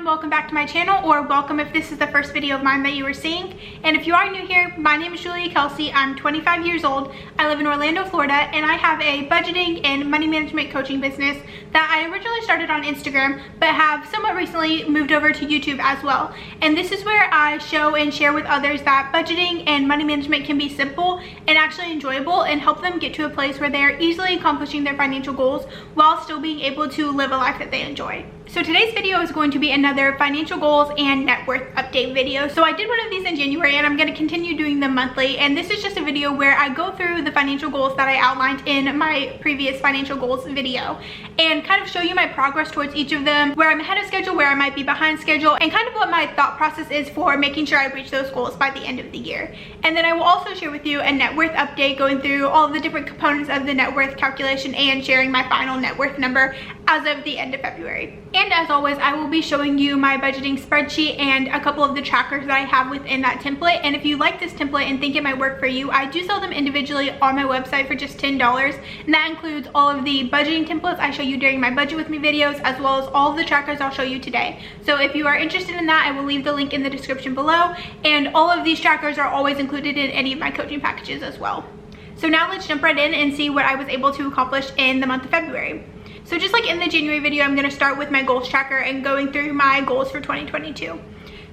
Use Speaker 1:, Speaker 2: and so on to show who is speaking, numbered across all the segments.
Speaker 1: everyone, welcome back to my channel, or welcome if this is the first video of mine that you are seeing. And if you are new here, my name is Julia Kelsey. I'm 25 years old. I live in Orlando, Florida, and I have a budgeting and money management coaching business that I originally started on Instagram, but have somewhat recently moved over to YouTube as well. And this is where I show and share with others that budgeting and money management can be simple and actually enjoyable, and help them get to a place where they're easily accomplishing their financial goals while still being able to live a life that they enjoy. So today's video is going to be another financial goals and net worth update video. So I did one of these in January, and I'm going to continue doing them monthly. And this is just a video where I go through the financial goals that I outlined in my previous financial goals video and kind of show you my progress towards each of them, where I'm ahead of schedule, where I might be behind schedule, and kind of what my thought process is for making sure I reach those goals by the end of the year. And then I will also share with you a net worth update, going through all of the different components of the net worth calculation and sharing my final net worth number as of the end of February. And as always, I will be showing you my budgeting spreadsheet and a couple of the trackers that I have within that template. And if you like this template and think it might work for you, I do sell them individually on my website for just $10. And that includes all of the budgeting templates I show you during my budget with me videos, as well as all of the trackers I'll show you today. So if you are interested in that, I will leave the link in the description below. And all of these trackers are always included in any of my coaching packages as well. So now let's jump right in and see what I was able to accomplish in the month of February. So just like in the January video, I'm going to start with my goals tracker and going through my goals for 2022.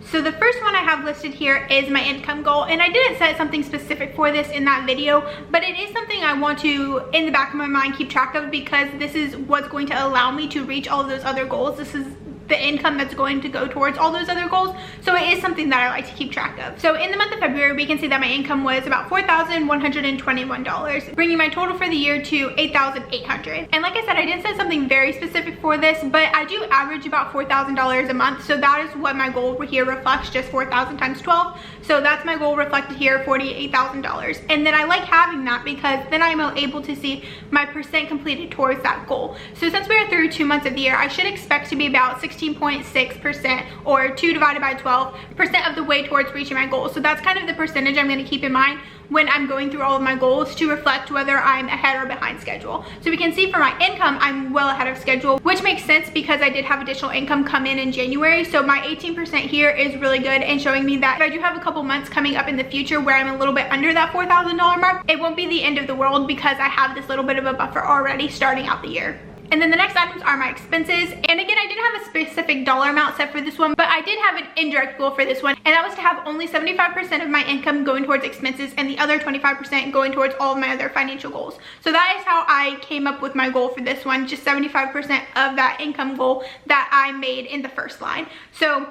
Speaker 1: So the first one I have listed here is my income goal, and I didn't set something specific for this in that video, but it is something I want to, in the back of my mind, keep track of, because this is what's going to allow me to reach all of those other goals. This is the income that's going to go towards all those other goals, so it is something that I like to keep track of. So in the month of February, we can see that my income was about $4,121, bringing my total for the year to $8,800. And like I said, I didn't set something very specific for this, but I do average about $4,000 a month, so that is what my goal here reflects, just 4,000 times 12. So that's my goal reflected here, $48,000. And then I like having that because then I'm able to see my percent completed towards that goal. So since we are through 2 months of the year, I should expect to be about 16.6%, or 2 divided by 12% of the way towards reaching my goal. So that's kind of the percentage I'm going to keep in mind when I'm going through all of my goals to reflect whether I'm ahead or behind schedule. So we can see for my income, I'm well ahead of schedule, which makes sense because I did have additional income come in January. So my 18% here is really good, and showing me that if I do have a couple months coming up in the future where I'm a little bit under that $4,000 mark, it won't be the end of the world because I have this little bit of a buffer already starting out the year. And then the next items are my expenses. And again, I didn't have a specific dollar amount set for this one, but I did have an indirect goal for this one, and that was to have only 75% of my income going towards expenses and the other 25% going towards all of my other financial goals. So that is how I came up with my goal for this one, just 75% of that income goal that I made in the first line. So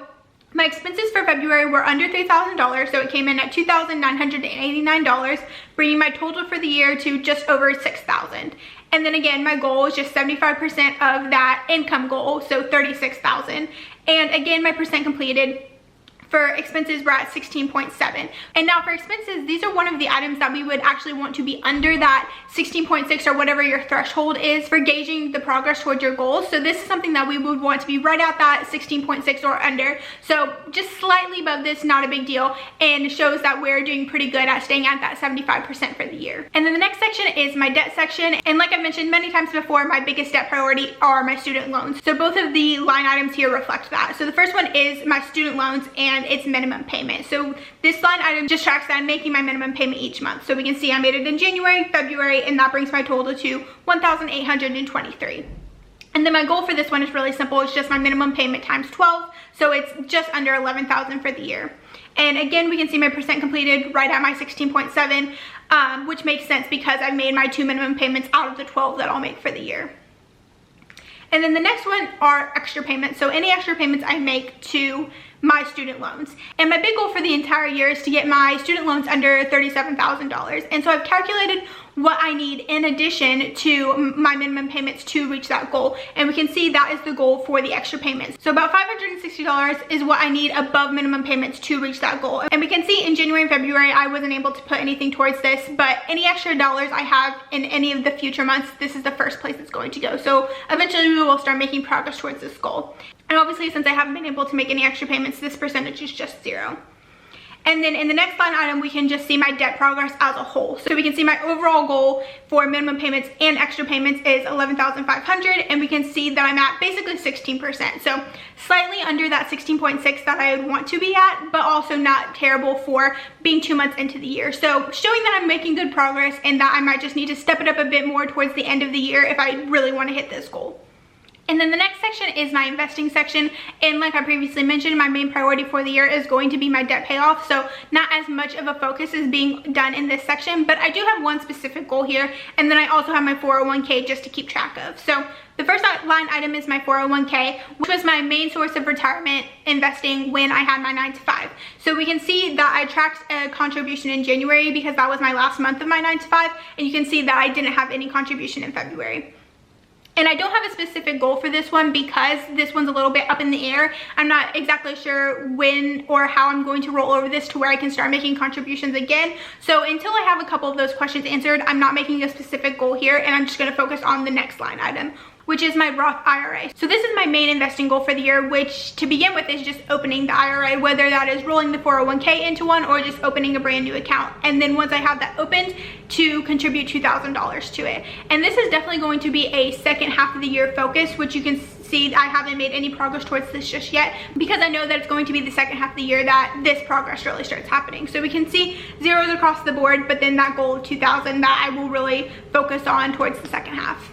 Speaker 1: my expenses for February were under $3,000, so it came in at $2,989, bringing my total for the year to just over $6,000. And then again, my goal is just 75% of that income goal, so $36,000. And again, my percent completed for expenses were at 16.7. And now for expenses, these are one of the items that we would actually want to be under that 16.6 or whatever your threshold is for gauging the progress towards your goals. So this is something that we would want to be right at that 16.6 or under. So just slightly above this, not a big deal, and shows that we're doing pretty good at staying at that 75% for the year. And then the next section is my debt section. And like I've mentioned many times before, my biggest debt priority are my student loans. So both of the line items here reflect that. So the first one is my student loans and its minimum payment. So this line item just tracks that I'm making my minimum payment each month. So we can see I made it in January, February, and that brings my total to $1,823. And then my goal for this one is really simple. It's just my minimum payment times 12. So it's just under $11,000 for the year. And again, we can see my percent completed right at my 16.7, which makes sense because I've made my 2 minimum payments out of the 12 that I'll make for the year. And then the next one are extra payments. So any extra payments I make to my student loans. And my big goal for the entire year is to get my student loans under $37,000. And so I've calculated what I need in addition to my minimum payments to reach that goal. And we can see that is the goal for the extra payments. So about $560 is what I need above minimum payments to reach that goal. And we can see in January and February, I wasn't able to put anything towards this, but any extra dollars I have in any of the future months, this is the first place it's going to go. So eventually we will start making progress towards this goal. And obviously, since I haven't been able to make any extra payments, this percentage is just 0. And then in the next line item, we can just see my debt progress as a whole. So we can see my overall goal for minimum payments and extra payments is $11,500, and we can see that I'm at basically 16%. So slightly under that 16.6 that I would want to be at, but also not terrible for being 2 months into the year. So showing that I'm making good progress and that I might just need to step it up a bit more towards the end of the year if I really want to hit this goal. And then the next section is my investing section, and like I previously mentioned, my main priority for the year is going to be my debt payoff, so not as much of a focus is being done in this section, but I do have one specific goal here, and then I also have my 401k just to keep track of. So the first line item is my 401k, which was my main source of retirement investing when I had my 9 to 5. So we can see that I tracked a contribution in January because that was my last month of my 9 to 5, and you can see that I didn't have any contribution in February. And I don't have a specific goal for this one because this one's a little bit up in the air. I'm not exactly sure when or how I'm going to roll over this to where I can start making contributions again. So until I have a couple of those questions answered, I'm not making a specific goal here, and I'm just going to focus on the next line item, which is my Roth IRA. So this is my main investing goal for the year, which to begin with is just opening the IRA, whether that is rolling the 401k into one or just opening a brand new account. And then once I have that opened, to contribute $2,000 to it. And this is definitely going to be a second half of the year focus, which you can see I haven't made any progress towards this just yet because I know that it's going to be the second half of the year that this progress really starts happening. So we can see zeros across the board, but then that goal of $2,000 that I will really focus on towards the second half.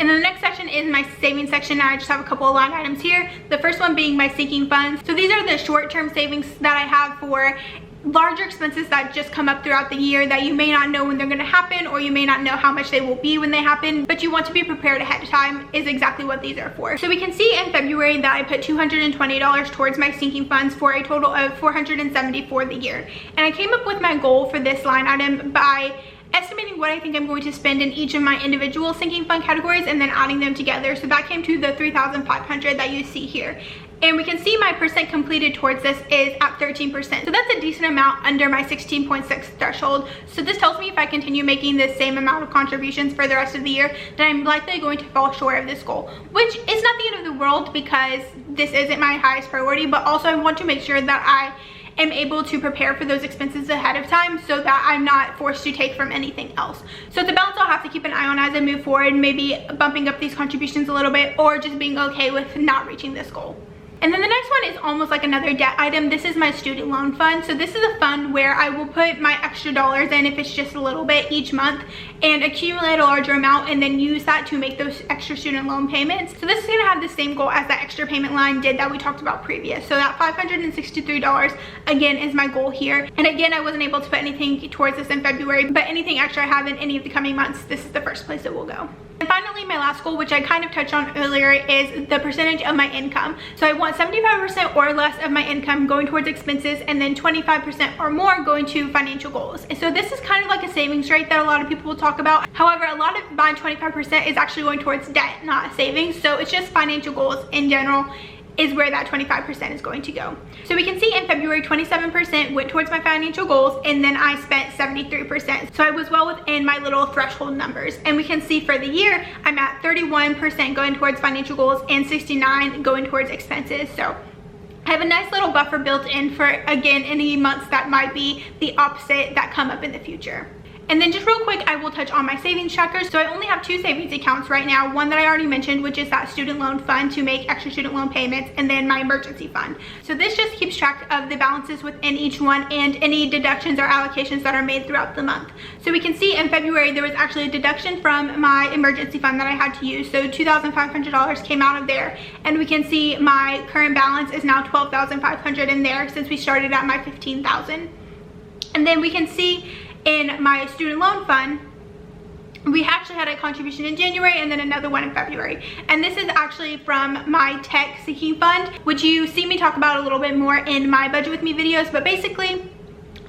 Speaker 1: And then the next section is my savings section. Now I just have a couple of line items here. The first one being my sinking funds. So these are the short-term savings that I have for larger expenses that just come up throughout the year that you may not know when they're going to happen, or you may not know how much they will be when they happen, but you want to be prepared ahead of time is exactly what these are for. So we can see in February that I put $220 towards my sinking funds for a total of $470 for the year. And I came up with my goal for this line item by estimating what I think I'm going to spend in each of my individual sinking fund categories and then adding them together. So that came to the $3,500 that you see here. And we can see my percent completed towards this is at 13%. So that's a decent amount under my 16.6 threshold. So this tells me if I continue making the same amount of contributions for the rest of the year, then I'm likely going to fall short of this goal, which is not the end of the world because this isn't my highest priority, but also I want to make sure that I am able to prepare for those expenses ahead of time so that I'm not forced to take from anything else. So it's a balance I'll have to keep an eye on as I move forward, maybe bumping up these contributions a little bit or just being okay with not reaching this goal. And then the next one is almost like another debt item. This is my student loan fund. So this is a fund where I will put my extra dollars in if it's just a little bit each month and accumulate a larger amount and then use that to make those extra student loan payments. So this is going to have the same goal as that extra payment line did that we talked about previous. So that $563 again is my goal here. And again, I wasn't able to put anything towards this in February, but anything extra I have in any of the coming months, this is the first place it will go. And finally, my last goal, which I kind of touched on earlier, is the percentage of my income. So I want 75% or less of my income going towards expenses and then 25% or more going to financial goals. And so this is kind of like a savings rate that a lot of people will talk about. However, a lot of my 25% is actually going towards debt, not savings. So it's just financial goals in general is where that 25% is going to go. So we can see in February, 27% went towards my financial goals, and then I spent 73%. So I was well within my little threshold numbers. And we can see for the year, I'm at 31% going towards financial goals and 69% going towards expenses. So I have a nice little buffer built in for, again, any months that might be the opposite that come up in the future. And then just real quick, I will touch on my savings trackers. So I only have 2 savings accounts right now. One that I already mentioned, which is that student loan fund to make extra student loan payments, and then my emergency fund. So this just keeps track of the balances within each one and any deductions or allocations that are made throughout the month. So we can see in February, there was actually a deduction from my emergency fund that I had to use. So $2,500 came out of there. And we can see my current balance is now $12,500 in there since we started at my $15,000. And then we can see in my student loan fund, we actually had a contribution in January and then another one in February. And this is actually from my tech sinking fund, which you see me talk about a little bit more in my Budget With Me videos. But basically,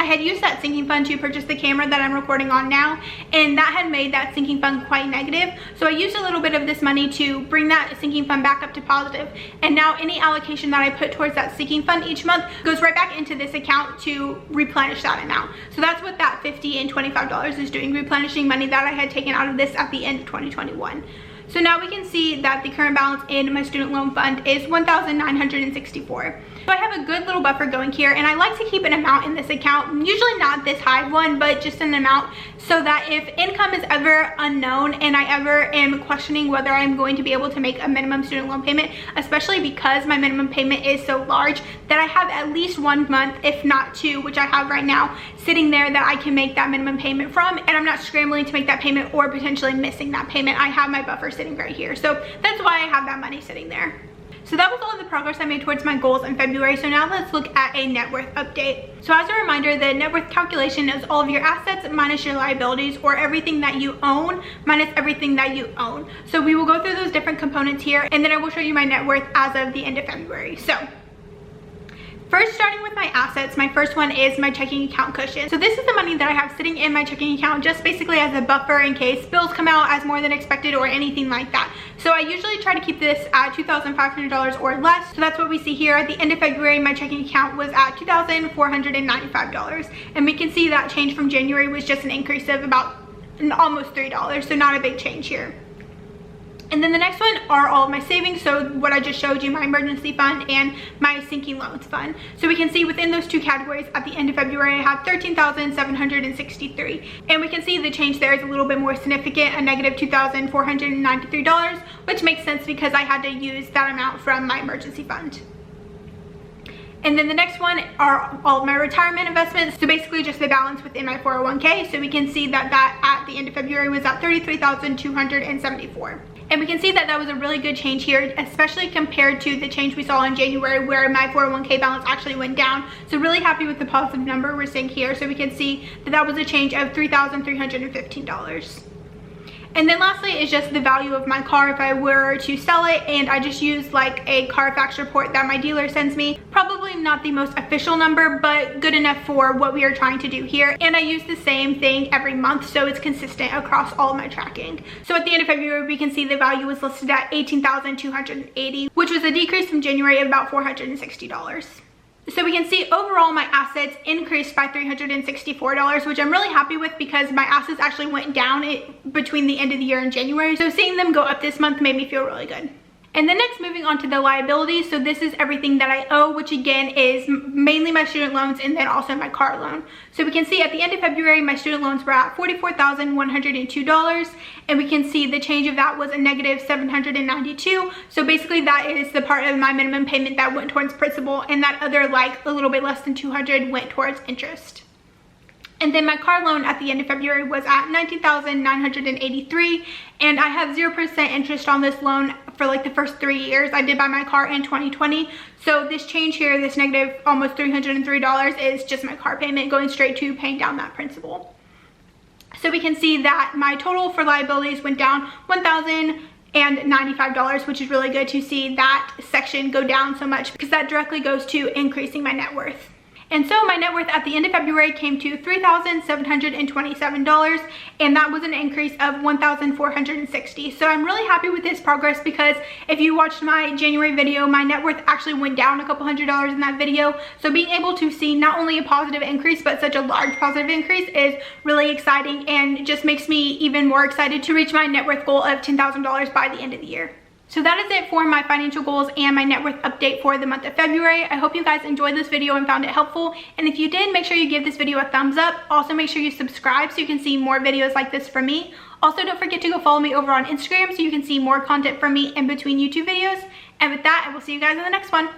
Speaker 1: I had used that sinking fund to purchase the camera that I'm recording on now, and that had made that sinking fund quite negative. So I used a little bit of this money to bring that sinking fund back up to positive. And now any allocation that I put towards that sinking fund each month goes right back into this account to replenish that amount. So that's what that $50 and $25 is doing, replenishing money that I had taken out of this at the end of 2021. So now we can see that the current balance in my student loan fund is $1,964. So I have a good little buffer going here, and I like to keep an amount in this account, usually not this high one, but just an amount, so that if income is ever unknown and I ever am questioning whether I'm going to be able to make a minimum student loan payment, especially because my minimum payment is so large, that I have at least 1 month, if not 2, which I have right now, sitting there that I can make that minimum payment from, and I'm not scrambling to make that payment or potentially missing that payment. I have my buffer sitting right here. So that's why I have that money sitting there. So that was all of the progress I made towards my goals in February. So now let's look at a net worth update. So as a reminder, the net worth calculation is all of your assets minus your liabilities, or everything that you own minus everything that you own. So we will go through those different components here, and then I will show you my net worth as of the end of February. So first, starting with my assets, my first one is my checking account cushion. So this is the money that I have sitting in my checking account, just basically as a buffer in case bills come out as more than expected or anything like that. So I usually try to keep this at $2,500 or less. So that's what we see here. At the end of February, my checking account was at $2,495. And we can see that change from January was just an increase of about almost $3. So not a big change here. And then the next one are all of my savings. So what I just showed you, my emergency fund and my sinking loans fund. So we can see within those two categories at the end of February, I have $13,763. And we can see the change there is a little bit more significant, a negative $2,493, which makes sense because I had to use that amount from my emergency fund. And then the next one are all of my retirement investments. So basically just the balance within my 401k. So we can see that at the end of February was at $33,274. And we can see that that was a really good change here, especially compared to the change we saw in January where my 401k balance actually went down. So really happy with the positive number we're seeing here. So we can see that that was a change of $3,315. And then lastly is just the value of my car if I were to sell it, and I just use like a Carfax report that my dealer sends me. Probably not the most official number, but good enough for what we are trying to do here. And I use the same thing every month, so it's consistent across all of my tracking. So at the end of February, we can see the value was listed at $18,280, which was a decrease from January of about $460. So we can see overall my assets increased by $364, which I'm really happy with because my assets actually went down between the end of the year and January. So seeing them go up this month made me feel really good. And then next, moving on to the liabilities. So this is everything that I owe, which again is mainly my student loans and then also my car loan. So we can see at the end of February, my student loans were at $44,102. And we can see the change of that was a negative $792. So basically that is the part of my minimum payment that went towards principal, and that other like a little bit less than $200 went towards interest. And then my car loan at the end of February was at $19,983, and I have 0% interest on this loan for like the first 3 years. I did buy my car in 2020. So this change here, this negative almost $303, is just my car payment going straight to paying down that principal. So we can see that my total for liabilities went down $1,095, which is really good to see that section go down so much because that directly goes to increasing my net worth. And so my net worth at the end of February came to $3,727, and that was an increase of $1,460. So I'm really happy with this progress because if you watched my January video, my net worth actually went down a couple $100s in that video. So being able to see not only a positive increase, but such a large positive increase is really exciting, and just makes me even more excited to reach my net worth goal of $10,000 by the end of the year. So that is it for my financial goals and my net worth update for the month of February. I hope you guys enjoyed this video and found it helpful. And if you did, make sure you give this video a thumbs up. Also, make sure you subscribe so you can see more videos like this from me. Also, don't forget to go follow me over on Instagram so you can see more content from me in between YouTube videos. And with that, I will see you guys in the next one.